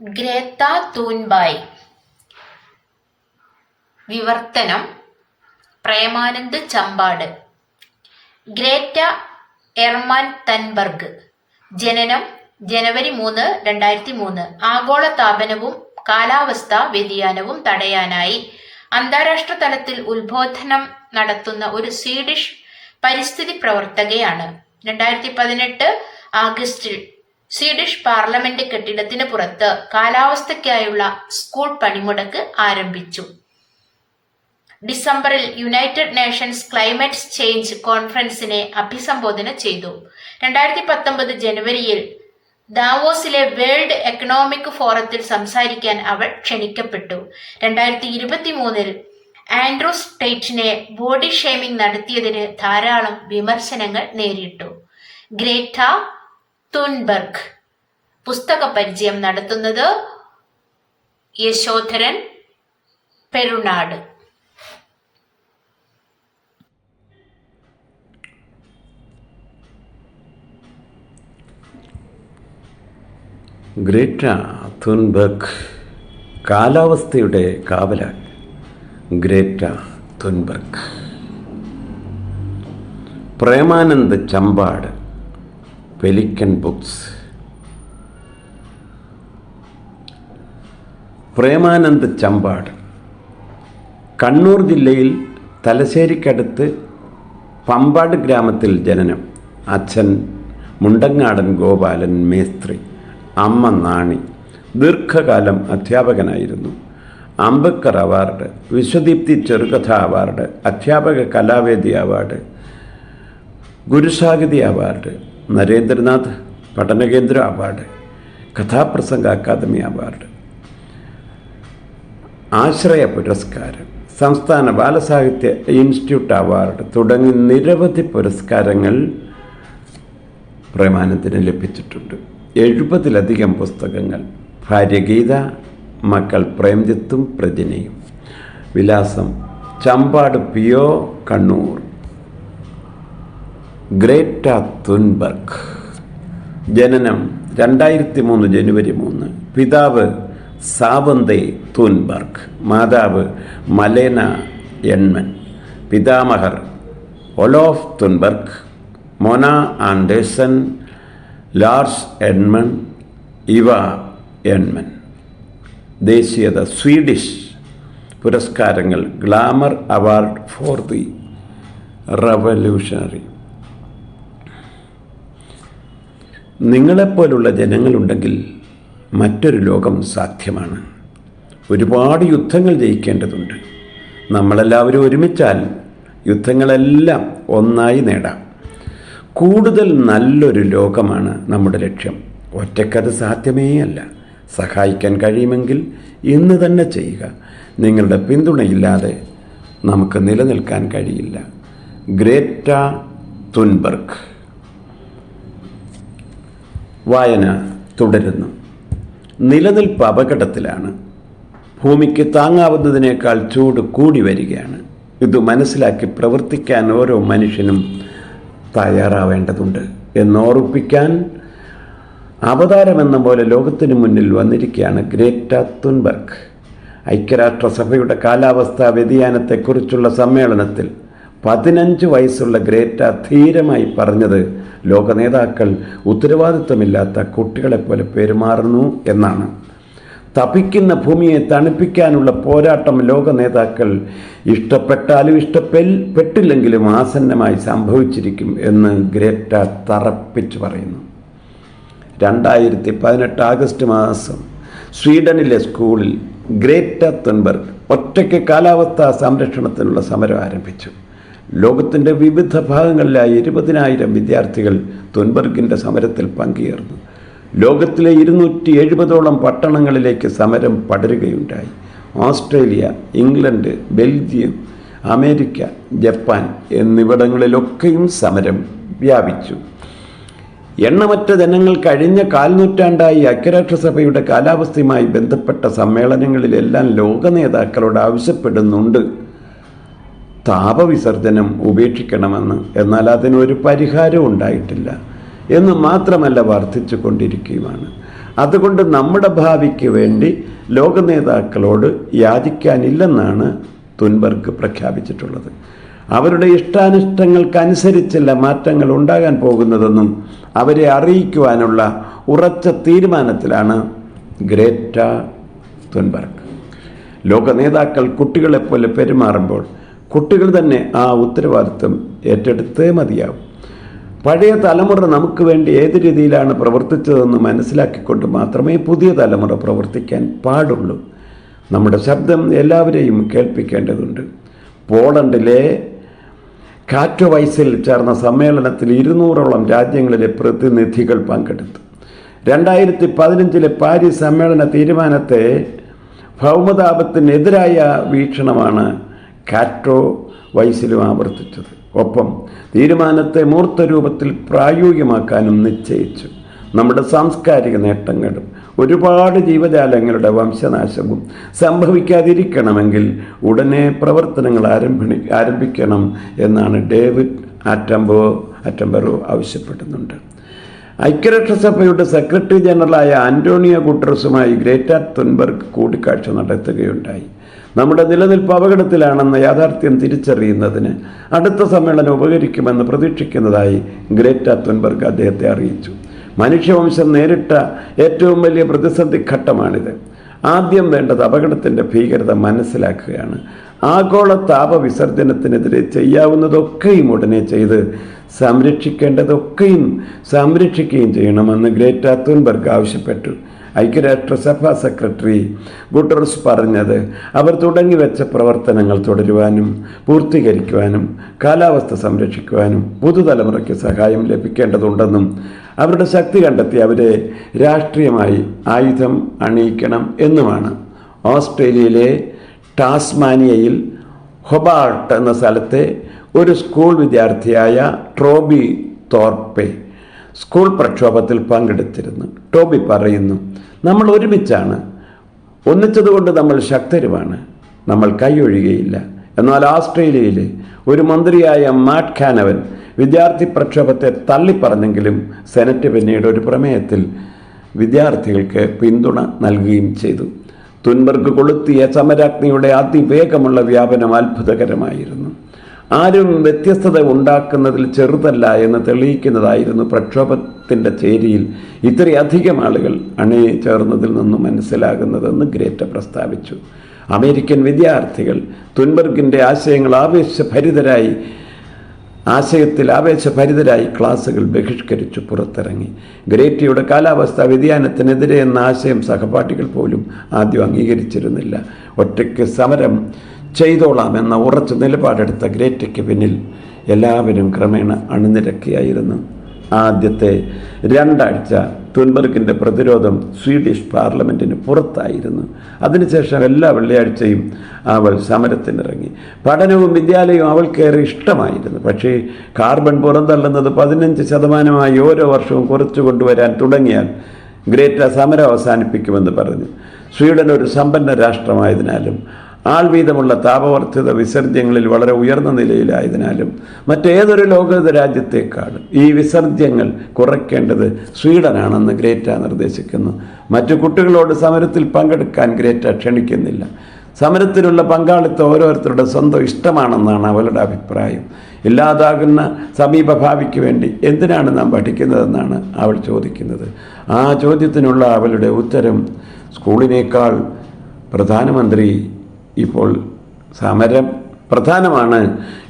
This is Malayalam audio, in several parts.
ഗ്രേത്ത തൂൻബായ്. വിവർത്തനം Premanand Champad. Greta Ernman Thunberg. ജനനം ജനുവരി 3, 2003. ആഗോളതാപനവും കാലാവസ്ഥാ വ്യതിയാനവും തടയാനായി അന്താരാഷ്ട്ര തലത്തിൽ ഉത്ബോധനം നടത്തുന്ന ഒരു സ്വീഡിഷ് പരിസ്ഥിതി പ്രവർത്തകയാണ്. 2018 ആഗസ്റ്റിൽ സ്വീഡിഷ് പാർലമെന്റ് കെട്ടിടത്തിന് പുറത്ത് കാലാവസ്ഥയ്ക്കായുള്ള സ്കൂൾ പണിമുടക്ക് ആരംഭിച്ചു. ഡിസംബറിൽ യുണൈറ്റഡ് നേഷൻസ് ക്ലൈമറ്റ് ചേഞ്ച് കോൺഫറൻസിനെ അഭിസംബോധന ചെയ്തു. 2019 ജനുവരിയിൽ ദാവോസിലെ വേൾഡ് എക്കണോമിക് ഫോറത്തിൽ സംസാരിക്കാൻ അവൾ ക്ഷണിക്കപ്പെട്ടു. 2023 ആൻഡ്രൂസ് ടേറ്റിനെ ബോഡി ഷേമിംഗ് നടത്തിയതിന് ധാരാളം വിമർശനങ്ങൾ നേരിട്ടു. Greta Thunberg. പുസ്തക പരിചയം നടത്തുന്നത് യശോധരൻ പെരുനാട്. ഗ്രേറ്റ തൂൻബർഗ് കാലാവസ്ഥയുടെ കാവലാൾ. Greta Thunberg. Premanand Champad, pelican books. Premanand Champad Kannur ജില്ലയിൽ തലശ്ശേരിക്കടുത്ത് പമ്പാട് ഗ്രാമത്തിൽ ജനനം. അച്ഛൻ മുണ്ടങ്ങാടൻ ഗോപാലൻ മേസ്ത്രി, അമ്മ നാണി. ദീർഘകാലം അധ്യാപകനായിരുന്നു. അംബേദ്കർ അവാർഡ്, വിശ്വദീപ്തി ചെറുകഥ അവാർഡ്, അധ്യാപക കലാവേദി അവാർഡ്, ഗുരുസാഹിതി അവാർഡ്, നരേന്ദ്രനാഥ് പഠനകേന്ദ്ര അവാർഡ്, കഥാപ്രസംഗ അക്കാദമി അവാർഡ്, ആശ്രയ പുരസ്കാരം, സംസ്ഥാന ബാലസാഹിത്യ ഇൻസ്റ്റിറ്റ്യൂട്ട് അവാർഡ് തുടങ്ങി നിരവധി പുരസ്കാരങ്ങൾ പ്രേമാനന്ദിന് ലഭിച്ചിട്ടുണ്ട്. 70-ലധികം പുസ്തകങ്ങൾ. ഭാര്യ ഗീത, മക്കൾ പ്രേംജിത്തും പ്രജിനയും. വിലാസം ചമ്പാട് PO, കണ്ണൂർ. ഗ്രേറ്റ തൂൻബർഗ്. ജനനം 2003 ജനുവരി 3. പിതാവ് സാവന്തേ തൂൻബർഗ്, മാതാവ് മലേന എൺമൻ. പിതാമഹർ ഒലോഫ് തൂൻബർഗ്, മോന ആൻഡേഴ്സൺ, ലാർസ് എൺമൻ, ഇവ എൺമൻ. ദേശീയത സ്വീഡിഷ്. പുരസ്കാരങ്ങൾ glamour award for the revolutionary. നിങ്ങളെപ്പോലുള്ള ജനങ്ങളുണ്ടെങ്കിൽ മറ്റൊരു ലോകം സാധ്യമാണ്. ഒരുപാട് യുദ്ധങ്ങൾ ജയിക്കേണ്ടതുണ്ട്. നമ്മളെല്ലാവരും ഒരുമിച്ചാൽ യുദ്ധങ്ങളെല്ലാം ഒന്നായി നേടാം. കൂടുതൽ നല്ലൊരു ലോകമാണ് നമ്മുടെ ലക്ഷ്യം. ഒറ്റയ്ക്കത് സാധ്യമേ അല്ല. സഹായിക്കാൻ കഴിയുമെങ്കിൽ ഇന്ന് തന്നെ ചെയ്യുക. നിങ്ങളുടെ പിന്തുണയില്ലാതെ നമുക്ക് നിലനിൽക്കാൻ കഴിയില്ല. ഗ്രേറ്റ തൂൻബർഗ്. വായന തുടരുന്നു. നിലനിൽപ്പ് അപകടത്തിലാണ്. ഭൂമിക്ക് താങ്ങാവുന്നതിനേക്കാൾ ചൂട് കൂടി വരികയാണ്. ഇത് മനസ്സിലാക്കി പ്രവർത്തിക്കാൻ ഓരോ മനുഷ്യനും തയ്യാറാവേണ്ടതുണ്ട് എന്നോർപ്പിക്കാൻ അവതാരമെന്ന പോലെ ലോകത്തിനു മുന്നിൽ വന്നിരിക്കുകയാണ് ഗ്രേറ്റ തൂൻബർഗ്. ഐക്യരാഷ്ട്രസഭയുടെ കാലാവസ്ഥാ വ്യതിയാനത്തെക്കുറിച്ചുള്ള സമ്മേളനത്തിൽ 15 വയസ്സുള്ള ഗ്രേറ്റ ധീരമായി പറഞ്ഞത് ലോക നേതാക്കൾ ഉത്തരവാദിത്വമില്ലാത്ത കുട്ടികളെപ്പോലെ പെരുമാറുന്നു എന്നാണ്. തപിക്കുന്ന ഭൂമിയെ തണുപ്പിക്കാനുള്ള പോരാട്ടം ലോക നേതാക്കൾ ഇഷ്ടപ്പെട്ടാലും ഇഷ്ടപ്പെട്ടില്ലെങ്കിലും ആസന്നമായി സംഭവിച്ചിരിക്കും എന്ന് ഗ്രേറ്റ തറപ്പിച്ചു പറയുന്നു. 2018 ആഗസ്റ്റ് മാസം സ്വീഡനിലെ സ്കൂളിൽ ഗ്രേറ്റ തൂൻബർഗ് ഒറ്റയ്ക്ക് കാലാവസ്ഥാ സംരക്ഷണത്തിനുള്ള സമരം ആരംഭിച്ചു. ലോകത്തിൻ്റെ വിവിധ ഭാഗങ്ങളിലായി 20,000 വിദ്യാർത്ഥികൾ തൂൻബർഗിൻ്റെ സമരത്തിൽ പങ്കുചേർന്നു. ലോകത്തിലെ 270ഓളം പട്ടണങ്ങളിലേക്ക് സമരം പടരുകയുണ്ടായി. Australia, England, Belgium, America, Japan എന്നിവിടങ്ങളിലൊക്കെയും സമരം വ്യാപിച്ചു. എണ്ണമറ്റ ജനങ്ങൾ കഴിഞ്ഞ കാൽനൂറ്റാണ്ടായി ഐക്യരാഷ്ട്രസഭയുടെ കാലാവസ്ഥയുമായി ബന്ധപ്പെട്ട സമ്മേളനങ്ങളിലെല്ലാം ലോക നേതാക്കളോട് ആവശ്യപ്പെടുന്നുണ്ട് താപവിസർജനം ഉപേക്ഷിക്കണമെന്ന്. എന്നാൽ അതിനൊരു പരിഹാരവും ഉണ്ടായിട്ടില്ല എന്ന് മാത്രമല്ല, വർദ്ധിച്ചു കൊണ്ടിരിക്കുകയുമാണ്. അതുകൊണ്ട് നമ്മുടെ ഭാവിക്ക് വേണ്ടി ലോക നേതാക്കളോട് യാചിക്കാനില്ലെന്നാണ് തുൻബർഗ് പ്രഖ്യാപിച്ചിട്ടുള്ളത്. അവരുടെ ഇഷ്ടാനിഷ്ടങ്ങൾക്കനുസരിച്ചല്ല മാറ്റങ്ങൾ ഉണ്ടാകാൻ പോകുന്നതെന്നും അവരെ അറിയിക്കുവാനുള്ള ഉറച്ച തീരുമാനത്തിലാണ് ഗ്രേറ്റ തുൻബർഗ്. ലോക നേതാക്കൾ കുട്ടികളെപ്പോലെ പെരുമാറുമ്പോൾ കുട്ടികൾ തന്നെ ആ ഉത്തരവാദിത്വം ഏറ്റെടുത്തേ മതിയാവും. പഴയ തലമുറ നമുക്ക് വേണ്ടി ഏത് രീതിയിലാണ് പ്രവർത്തിച്ചതെന്ന് മനസ്സിലാക്കിക്കൊണ്ട് മാത്രമേ പുതിയ തലമുറ പ്രവർത്തിക്കാൻ പാടുള്ളൂ. നമ്മുടെ ശബ്ദം എല്ലാവരെയും കേൾപ്പിക്കേണ്ടതുണ്ട്. പോളണ്ടിലെ കാറ്റോവൈസിൽ ചേർന്ന സമ്മേളനത്തിൽ 200ഓളം രാജ്യങ്ങളിലെ പ്രതിനിധികൾ പങ്കെടുത്തു. 2015 പാരീസ് സമ്മേളന തീരുമാനത്തെ ഭൗമതാപത്തിനെതിരായ വീക്ഷണമാണ് കാറ്റോവൈസിലും ആവർത്തിച്ചത്. ഒപ്പം തീരുമാനത്തെ മൂർത്ത രൂപത്തിൽ പ്രായോഗികമാക്കാനും നിശ്ചയിച്ചു. നമ്മുടെ സാംസ്കാരിക നേട്ടങ്ങളും ഒരുപാട് ജീവജാലങ്ങളുടെ വംശനാശവും സംഭവിക്കാതിരിക്കണമെങ്കിൽ ഉടനെ പ്രവർത്തനങ്ങൾ ആരംഭിക്കണം എന്നാണ് ഡേവിഡ് അറ്റംബറോ ആവശ്യപ്പെടുന്നുണ്ട്. ഐക്യരാഷ്ട്രസഭയുടെ സെക്രട്ടറി ജനറലായ ആന്റോണിയോ ഗുട്ടറസുമായി ഗ്രേറ്റ തുൻബർഗ് കൂടിക്കാഴ്ച നടത്തുകയുണ്ടായി. നമ്മുടെ നിലനിൽപ്പ് അപകടത്തിലാണെന്ന യാഥാർത്ഥ്യം തിരിച്ചറിയുന്നതിന് അടുത്ത സമ്മേളനം ഉപകരിക്കുമെന്ന് പ്രതീക്ഷിക്കുന്നതായി ഗ്രേറ്റ തുൻബർഗ് അദ്ദേഹത്തെ അറിയിച്ചു. മനുഷ്യവംശം നേരിട്ട ഏറ്റവും വലിയ പ്രതിസന്ധി ഘട്ടമാണിത്. ആദ്യം വേണ്ടത് അപകടത്തിൻ്റെ ഭീകരത മനസ്സിലാക്കുകയാണ്. ആഗോള താപ വിസർജനത്തിനെതിരെ ചെയ്യാവുന്നതൊക്കെയും ഉടനെ ചെയ്ത് സംരക്ഷിക്കേണ്ടതൊക്കെയും സംരക്ഷിക്കുകയും ചെയ്യണമെന്ന് ഗ്രേറ്റ തുൻബർഗ് ആവശ്യപ്പെട്ടു. ഐക്യരാഷ്ട്രസഭാ സെക്രട്ടറി ഗുട്ടറസ് പറഞ്ഞത് അവർ തുടങ്ങിവെച്ച പ്രവർത്തനങ്ങൾ തുടരുവാനും പൂർത്തീകരിക്കുവാനും കാലാവസ്ഥ സംരക്ഷിക്കുവാനും പുതുതലമുറയ്ക്ക് സഹായം ലഭിക്കേണ്ടതുണ്ടെന്നും അവരുടെ ശക്തി കണ്ടെത്തി അവരെ രാഷ്ട്രീയമായി ആയുധം അണിയിക്കണം എന്നുമാണ്. ഓസ്ട്രേലിയയിലെ ടാസ്മാനിയയിൽ ഹൊബാർട്ട് എന്ന സ്ഥലത്തെ ഒരു സ്കൂൾ വിദ്യാർത്ഥിയായ ട്രോബി തോർപ്പെ സ്കൂൾ പ്രക്ഷോഭത്തിൽ പങ്കെടുത്തിരുന്നു. ടോബി പറയുന്നു, നമ്മൾ ഒരുമിച്ചാണ്, ഒന്നിച്ചതുകൊണ്ട് നമ്മൾ ശക്തരുമാണ്, നമ്മൾ കൈയൊഴിയുകയില്ല. എന്നാൽ ഓസ്ട്രേലിയയിലെ ഒരു മന്ത്രിയായ മാറ്റ് കാനവൻ വിദ്യാർത്ഥി പ്രക്ഷോഭത്തെ തള്ളിപ്പറഞ്ഞെങ്കിലും സെനറ്റ് പിന്നീട് ഒരു പ്രമേയത്തിൽ വിദ്യാർത്ഥികൾക്ക് പിന്തുണ നൽകുകയും ചെയ്തു. തുൻബർഗ് കൊളുത്തിയ സമരാഗ്നിയുടെ അതിവേഗമുള്ള വ്യാപനം അത്ഭുതകരമായിരുന്നു. ആരും വ്യത്യസ്തത ഉണ്ടാക്കുന്നതിൽ ചെറുതല്ല എന്ന് തെളിയിക്കുന്നതായിരുന്നു പ്രക്ഷോഭത്തിൻ്റെ ചേരിയിൽ ഇത്രയധികം ആളുകൾ അണിചേർന്നതിൽ നിന്നും മനസ്സിലാകുന്നതെന്ന് ഗ്രേറ്റ പ്രസ്താവിച്ചു. അമേരിക്കൻ വിദ്യാർത്ഥികൾ തുൻബർഗിൻ്റെ ആവേശഭരിതരായി ക്ലാസുകൾ ബഹിഷ്കരിച്ചു പുറത്തിറങ്ങി. ഗ്രേറ്റയുടെ കാലാവസ്ഥാ വ്യതിയാനത്തിനെതിരെ എന്ന ആശയം സഹപാഠികൾ പോലും ആദ്യം അംഗീകരിച്ചിരുന്നില്ല. ഒറ്റയ്ക്ക് സമരം ചെയ്തോളാമെന്ന ഉറച്ച നിലപാടെടുത്ത ഗ്രേറ്റയ്ക്ക് പിന്നിൽ എല്ലാവരും ക്രമേണ അണിനിരക്കുകയായിരുന്നു. ആദ്യത്തെ 2 ആഴ്ച തുൻബർഗിൻ്റെ പ്രതിരോധം സ്വീഡിഷ് പാർലമെൻറ്റിന് പുറത്തായിരുന്നു. അതിനുശേഷം എല്ലാ വെള്ളിയാഴ്ചയും അവൾ സമരത്തിനിറങ്ങി. പഠനവും വിദ്യാലയവും അവൾക്കേറെ ഇഷ്ടമായിരുന്നു. പക്ഷേ കാർബൺ പുറന്തള്ളുന്നത് 15% ഓരോ വർഷവും കുറച്ചു കൊണ്ടുവരാൻ തുടങ്ങിയാൽ ഗ്രേറ്റ സമരം അവസാനിപ്പിക്കുമെന്ന് പറഞ്ഞു. സ്വീഡൻ ഒരു സമ്പന്ന രാഷ്ട്രമായതിനാലും ആൾവീതമുള്ള താപവർദ്ധിത വിസർജ്യങ്ങളിൽ വളരെ ഉയർന്ന നിലയിലായതിനാലും മറ്റേതൊരു ലോകോത്തര രാജ്യത്തേക്കാളും ഈ വിസർജ്യങ്ങൾ കുറയ്ക്കേണ്ടത് സ്വീഡനാണെന്ന് ഗ്രേറ്റ നിർദ്ദേശിക്കുന്നു. മറ്റു കുട്ടികളോട് സമരത്തിൽ പങ്കെടുക്കാൻ ഗ്രേറ്റ ക്ഷണിക്കുന്നില്ല. സമരത്തിനുള്ള പങ്കാളിത്തം ഓരോരുത്തരുടെ സ്വന്തം ഇഷ്ടമാണെന്നാണ് അവളുടെ അഭിപ്രായം. ഇല്ലാതാകുന്ന സമീപഭാവിക്ക് വേണ്ടി എന്തിനാണ് നാം പഠിക്കുന്നതെന്നാണ് അവൾ ചോദിക്കുന്നത്. ആ ചോദ്യത്തിനുള്ള അവളുടെ ഉത്തരം പ്രധാനമാണ്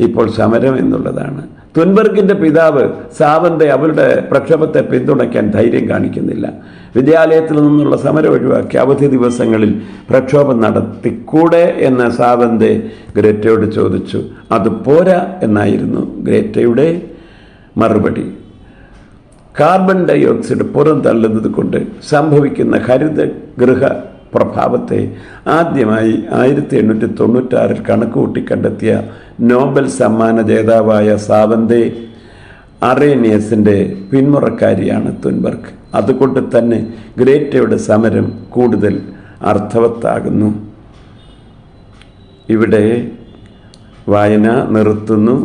ഇപ്പോൾ സമരം എന്നുള്ളതാണ്. തുൻബർഗിൻ്റെ പിതാവ് സാവന്തെ അവളുടെ പ്രക്ഷോഭത്തെ പിന്തുണയ്ക്കാൻ ധൈര്യം കാണിക്കുന്നില്ല. വിദ്യാലയത്തിൽ നിന്നുള്ള സമരം ഒഴിവാക്കി അവധി ദിവസങ്ങളിൽ പ്രക്ഷോഭം നടത്തിക്കൂടെ എന്ന് സാവന്തെ ഗ്രേറ്റയോട് ചോദിച്ചു. അത് പോരാ എന്നായിരുന്നു ഗ്രേറ്റയുടെ മറുപടി. കാർബൺ ഡൈ ഓക്സൈഡ് പുറന്തള്ളുന്നത് കൊണ്ട് സംഭവിക്കുന്ന ഹരിതഗൃഹ പ്രഭാവത്തെ ആദ്യമായി 1896 കണക്കുകൂട്ടി കണ്ടെത്തിയ നോബൽ സമ്മാന ജേതാവായ സാവന്തെ അറേനിയസിൻ്റെ പിന്മുറക്കാരിയാണ് തുൻബർഗ്. അതുകൊണ്ട് തന്നെ ഗ്രേറ്റയുടെ സമരം കൂടുതൽ അർത്ഥവത്താകുന്നു. ഇവിടെ വായന നിർത്തുന്നു.